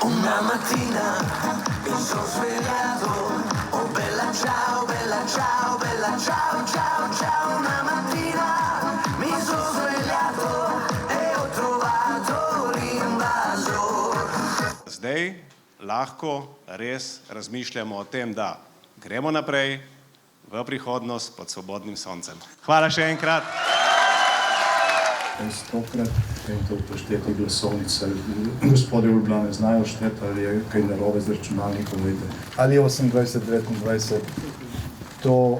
Una mattina mi sono svegliato, oh bella ciao, bella ciao, bella ciao, ciao, ciao. Una mattina mi sono svegliato e ho trovato l'invasor. Zdaj lahko res razmišljamo o tem, da gremo naprej v prihodnost pod svobodnim soncem. Hvala še enkrat. Stokrat in to upoštevati glasovnice. Gospodje Urbane znajo šteti, ali je kaj narobe z računalnikom, vedete. Ali je 28, 29, to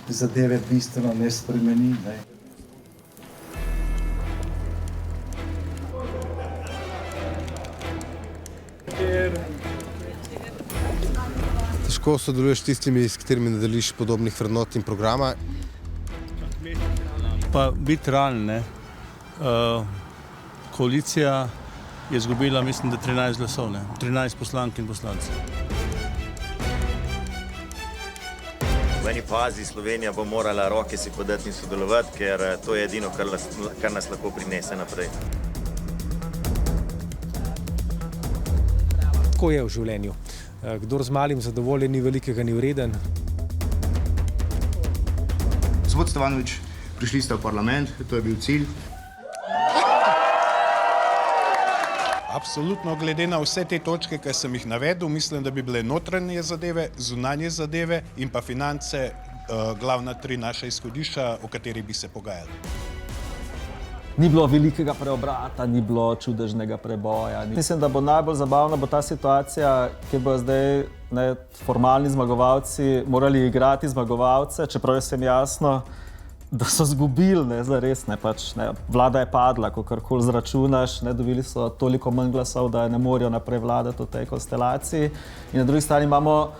zadeve bistveno ne spremeni, ne. Težko sodeluješ s tistimi, s katerimi ne deliš podobnih vrednot in programa. Pa biti realen, ne. Koalicija je izgubila, mislim, da 13 glasov, ne. 13 poslank in poslancev. V eni fazi Slovenija bo morala roke si podati in sodelovati, ker to je edino, kar nas lahko prinese naprej. Tako je v življenju. Kdor z malim zadovoljen, ni velikega, ni vreden. Gospod Stevanovič, prišli ste v parlament, to je bil cilj. Absolutno, glede na vse te točke, ki sem jih navedel, mislim, da bi bile notranje zadeve, zunanje zadeve in pa finance glavna tri naša izhodišča, o katerih bi se pogajali. Ni bilo velikega preobrata, ni bilo čudežnega preboja. Mislim, da bo najbolj zabavna bo ta situacija, kjer bodo zdaj formalni zmagovalci morali igrati zmagovalce, čeprav je vsem jasno, da so zgubili, ne, zares, ne, pač, ne, vlada je padla, kakorkoli zračunaš, ne, dobili so toliko manj glasov, da ne morejo naprej vladati v tej konstelaciji. In na drugi strani imamo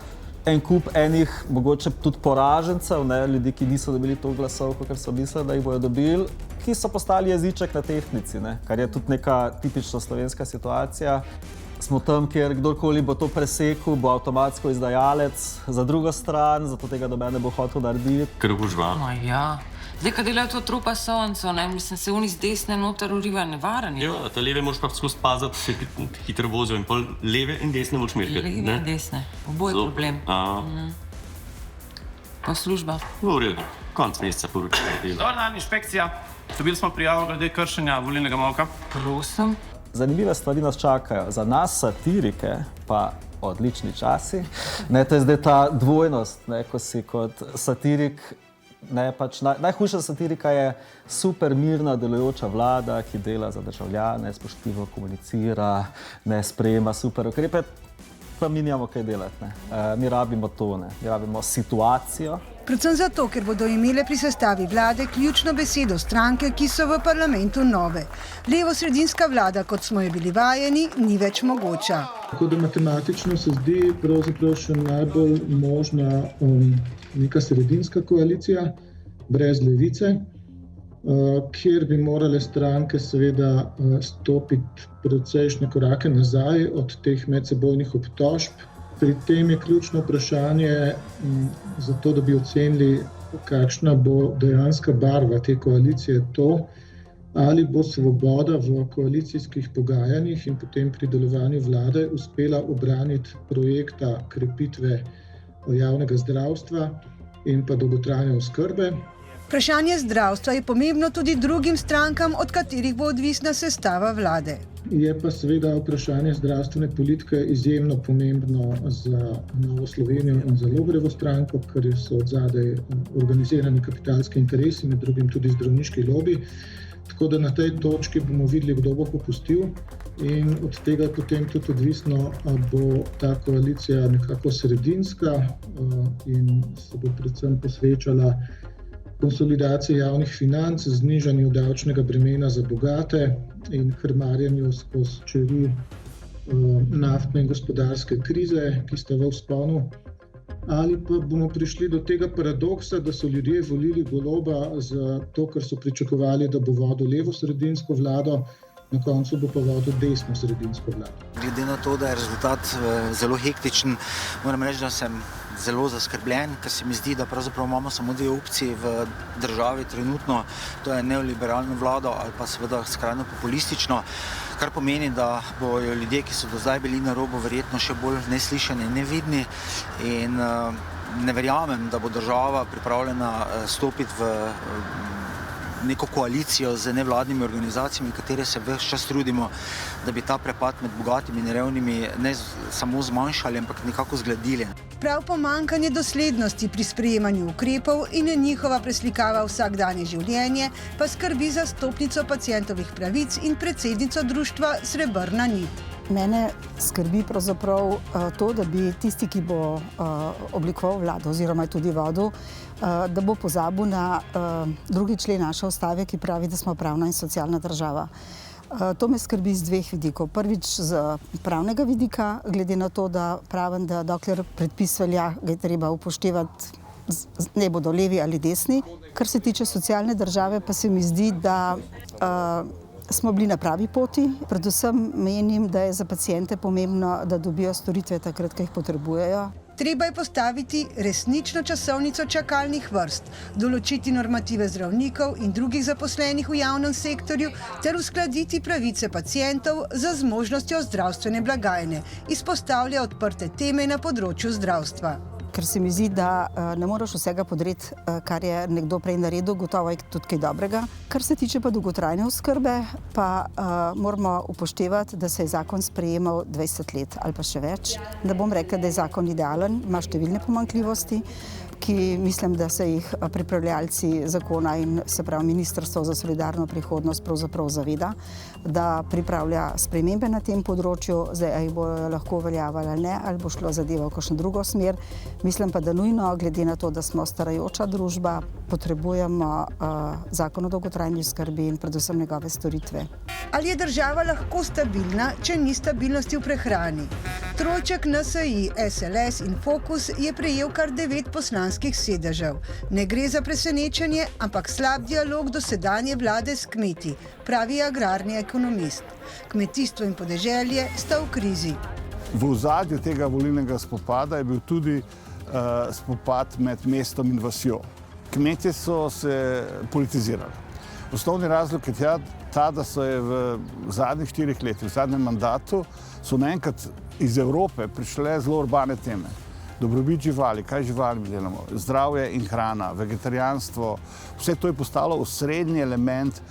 en kup enih, mogoče tudi poražencev, ne, ljudi, ki niso dobili toliko glasov, kakor so mislili, da jih bojo dobili, ki so postali jeziček na tehtnici, ne, kar je tudi neka tipično slovenska situacija. Smo tam, kjer kdorkoli bo to presekal, bo avtomatsko izdajalec za drugo stran, zato tega noben ne bo hotel narediti. Ker bo žval. No ja. Zdaj, kad delajo to trupa sonco, ne, mislim, se oni z desne noter uriva nevaren. Ja, ta leve moraš pa skozi paziti, se hitro vozijo in pol leve in desne moraš merkati. Leve in desne, oboje problem. Pa služba. V redu, konc meseca poročila. Dobar dan, inšpekcija. Dobili smo prijavo glede kršenja volilnega molka. Prosim. Zanimive stvari nas čakajo. Za nas satirike pa odlični časi. Ne, to je zdaj ta dvojnost, ne, ko si kot satirik, ne, pač najhujša satirika je super mirna delujoča vlada, ki dela za državljane, spoštljivo komunicira, ne, sprejema super ukrepe, pa mi nimamo kaj delati, ne. Mi rabimo to, ne. Mi rabimo situacijo. Predvsem zato, ker bodo imele pri sestavi vlade ključno besedo stranke, ki so v parlamentu nove. Levo-sredinska vlada, kot smo jo bili vajeni, ni več mogoča. Tako da matematično se zdi pravzaprav še najbolj možna neka sredinska koalicija, brez levice, kjer bi morale stranke seveda stopiti precejšnje korake nazaj od teh medsebojnih obtožb. Pri tem je ključno vprašanje za to, da bi ocenili, kakšna bo dejanska barva te koalicije, to, ali bo Svoboda v koalicijskih pogajanjih in potem pri delovanju vlade uspela ubraniti projekta krepitve javnega zdravstva in pa dolgotrajne oskrbe. Vprašanje zdravstva je pomembno tudi drugim strankam, od katerih bo odvisna sestava vlade. Je pa seveda vprašanje zdravstvene politike izjemno pomembno za Novo Slovenijo in za Lobrevo stranko, ker so odzadaj organizirani kapitalski interesi, med drugim tudi zdravniški lobi. Tako da na tej točki bomo videli, kdo bo popustil in od tega potem tudi odvisno, bo ta koalicija nekako sredinska in se bo predvsem posvečala konsolidaciji javnih financ, znižanju davčnega bremena za bogate in krmarjenju skozi čeri naftne in gospodarske krize, ki sta v vzponu. Ali pa bomo prišli do tega paradoksa, da so ljudje volili Goloba zato, ker so pričakovali, da bo vodil levo-sredinsko vlado, na koncu bo pa vodil desno-sredinsko vlado. Glede na to, da je rezultat zelo hektičen, moram reči, da sem zelo zaskrbljen, ker se mi zdi, da pravzaprav imamo samo dve opciji v državi trenutno, to je neoliberalno vlado ali pa seveda skrajno populistično. kar pomeni, da bojo ljudje, ki so do zdaj bili na robu, verjetno še bolj neslišani, nevidni in ne verjamem, da bo država pripravljena stopiti v neko koalicijo z nevladnimi organizacijami, katere se ves čas trudimo, da bi ta prepad med bogatimi in revnimi ne samo zmanjšali, ampak nekako zgladili. Prav pomanjkanje doslednosti pri sprejemanju ukrepov in njihova preslikava vsakdanje življenje pa skrbi za stopnico pacientovih pravic in predsednico društva Srebrna nit. Mene skrbi pravzaprav to, da bi tisti, ki bo oblikoval vlado oziroma tudi vodil, da bo pozabil na 2. člen naše ustave, ki pravi, da smo pravna in socialna država. To me skrbi z 2 vidikov. Prvič z pravnega vidika, glede na to, da pravim, da dokler predpis velja, ga je treba upoštevati, ne bodo levi ali desni. Kar se tiče socialne države, pa se mi zdi, da smo bili na pravi poti. Predvsem menim, da je za paciente pomembno, da dobijo storitve takrat, ko jih potrebujejo. Treba je postaviti resnično časovnico čakalnih vrst, določiti normative zdravnikov in drugih zaposlenih v javnem sektorju ter uskladiti pravice pacientov z zmožnostjo zdravstvene blagajne, izpostavlja odprte teme na področju zdravstva. Ker se mi zdi, da ne moreš vsega podreti, kar je nekdo prej naredil, gotovo je tudi kaj dobrega. Kar se tiče pa dolgotrajne oskrbe, pa moramo upoštevati, da se je zakon sprejemal 20 let ali pa še več. Ne bom rekla, da je zakon idealen, ima številne pomanjkljivosti, ki mislim, da se jih pripravljalci zakona in se pravi Ministrstvo za solidarno prihodnost pravzaprav zaveda, da pripravlja spremembe na tem področju, zdaj ali bo lahko uveljavljala ali ne, ali bo šlo zadeva v kakšno drugo smer. Mislim pa, da nujno, glede na to, da smo starajoča družba, potrebujemo zakon o dolgotrajni oskrbi in predvsem njegove storitve. Ali je država lahko stabilna, če ni stabilnosti v prehrani? Trojček NSI, SLS in Fokus je prejel kar 9 poslanskih sedežev. Ne gre za presenečenje, ampak slab dialog dosedanje vlade s kmeti, pravi agrarni ekonomist. Kmetijstvo in podeželje sta v krizi. V ozadju tega volilnega spopada je bil tudi spopad med mestom in vasjo. Kmetje so se politizirali. Osnovni razlog je ta, da so je v zadnjih 4 letih, v zadnjem mandatu, so naenkrat iz Evrope prišle zelo urbane teme. Dobrobit živali, kaj živali delamo, zdravje in hrana, vegetarijanstvo, vse to je postalo osrednji element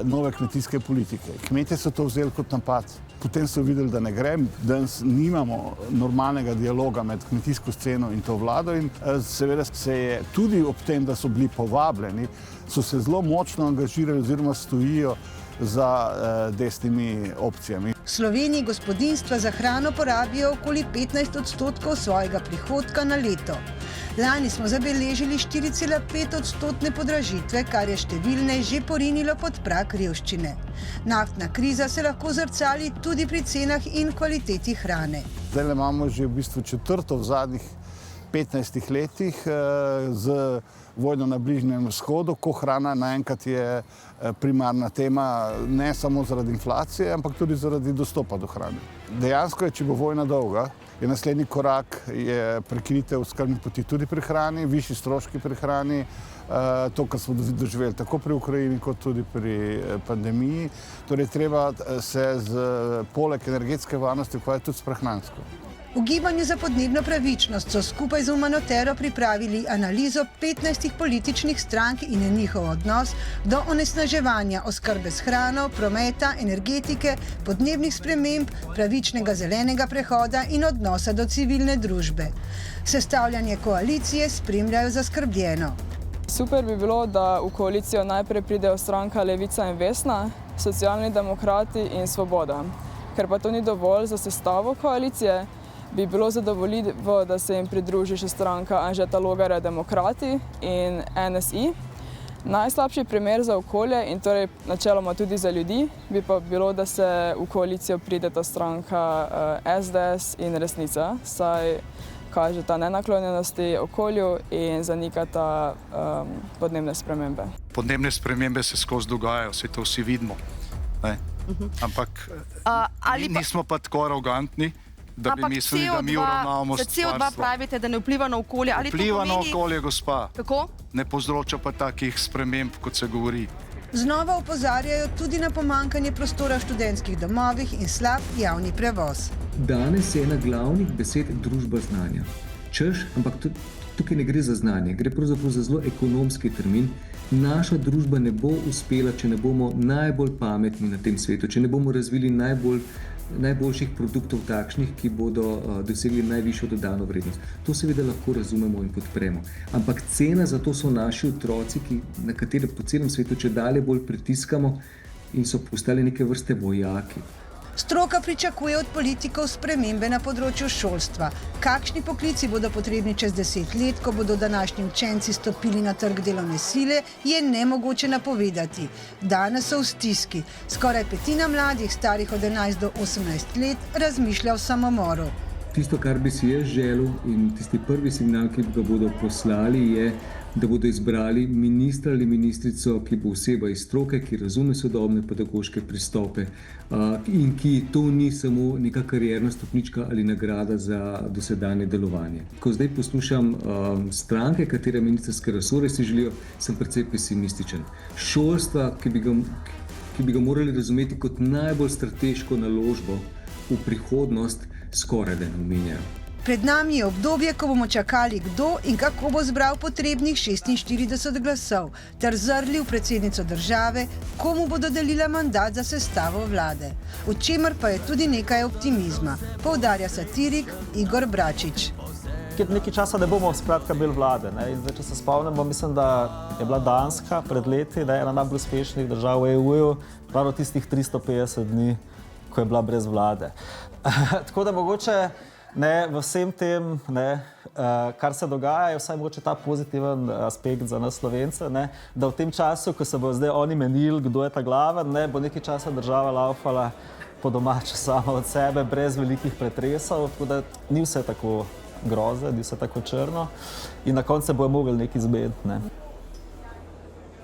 nove kmetijske politike. Kmetje so to vzeli kot napad. Potem so videli, da ne gre, danes nimamo normalnega dialoga med kmetijsko sceno in to vlado in seveda se je tudi ob tem, da so bili povabljeni, so se zelo močno angažirali oziroma stojijo za desnimi opcijami. V Sloveniji gospodinjstva za hrano porabijo okoli 15% svojega prihodka na leto. Lani smo zabeležili 4,5% podražitve, kar je številne že porinilo pod prag revščine. Naftna kriza se lahko zrcali tudi pri cenah in kvaliteti hrane. Zdaj imamo že v bistvu 4. v zadnjih 15 letih z vojno na Bližnjem vzhodu, ko hrana naenkrat je primarna tema ne samo zaradi inflacije, ampak tudi zaradi dostopa do hrane. Dejansko je, če bo vojna dolga, je naslednji korak prekinitev oskrbnih poti tudi pri hrani, višji stroški pri hrani, to, kar smo doživeli tako pri Ukrajini, kot tudi pri pandemiji. Torej, treba se poleg energetske varnosti ukvarjati tudi s prehransko. V Gibanju za podnebno pravičnost so skupaj z Umanotero pripravili analizo 15 političnih strank in njihov odnos do onesnaževanja oskrbe s hrano, prometa, energetike, podnebnih sprememb, pravičnega zelenega prehoda in odnosa do civilne družbe. Sestavljanje koalicije spremljajo zaskrbljeno. Super bi bilo, da v koalicijo najprej pridejo stranka Levica in Vesna, Socialni demokrati in Svoboda. Ker pa to ni dovolj za sestavo koalicije, bi bilo zadovoljivo, da se jim pridruži še stranka Anžeta Logarja Demokrati in NSI. Najslabši primer za okolje in torej načeloma tudi za ljudi bi pa bilo, da se v koalicijo prideta stranka SDS in Resnica, saj kažeta nenaklonjenosti okolju in zanikata podnebne spremembe. Podnebne spremembe se skozi dogajajo, vse to vsi vidimo. Ampak nismo pa tako arogantni, da bi mislili, da mi uravnavamo stvarstvo. CO2 pravite, da ne vpliva na okolje. Vpliva na okolje, gospa. Kako? Ne povzroča pa takih sprememb, kot se govori. Znova opozarjajo tudi na pomankanje prostora v študentskih domovih in slab javni prevoz. Danes je ena glavnih besed družba znanja. Češ, ampak tukaj ne gre za znanje, gre pravzaprav za zelo ekonomski termin. Naša družba ne bo uspela, če ne bomo najbolj pametni na tem svetu, če ne bomo razvili najboljših produktov takšnih, ki bodo dosegli najvišjo dodano vrednost. To seveda lahko razumemo in podpremo. Ampak cena za to so naši otroci, na katere po celem svetu čedalje bolj pritiskamo in so postali neke vrste vojaki. Stroka pričakuje od politikov spremembe na področju šolstva. Kakšni poklici bodo potrebni čez 10 let, ko bodo današnji učenci stopili na trg delovne sile, je nemogoče napovedati. Danes so v stiski. Skoraj petina mladih, starih od 11 do 18 let, razmišlja o samomoru. Tisto, kar bi si jaz želel in tisti prvi signal, ki ga bodo poslali, je, da bodo izbrali ministra ali ministrico, ki bo oseba iz stroke, ki razume sodobne pedagoške pristope in ki to ni samo neka karierna stopnička ali nagrada za dosedanje delovanje. Ko zdaj poslušam stranke, katere ministrske resore si želijo, sem precej pesimističen. Šolstva, ki bi ga morali razumeti kot najbolj strateško naložbo v prihodnost, skoraj da ne omenjajo. Pred nami je obdobje, ko bomo čakali, kdo in kako bo zbral potrebnih 46 glasov, ter zrli v predsednico države, komu bodo delila mandat za sestavo vlade. V čemer pa je tudi nekaj optimizma, poudarja satirik Igor Bračič. Nekaj časa ne bomo skratka imeli vlade. Zdaj, če se spomnimo, mislim, da je bila Danska pred leti ena najbolj uspešnih držav v EU, ravno tistih 350 dni, ko je bila brez vlade. Tako da mogoče v vsem tem, kar se dogaja, je vsaj mogoče ta pozitiven aspekt za nas Slovence, da v tem času, ko se bo zdaj oni menili, kdo je ta glaven, bo nekaj časa država laufala po domače sama od sebe, brez velikih pretresov, tako da ni vse tako grozno, ni vse tako črno in na koncu se bojo mogli nekaj zmeniti.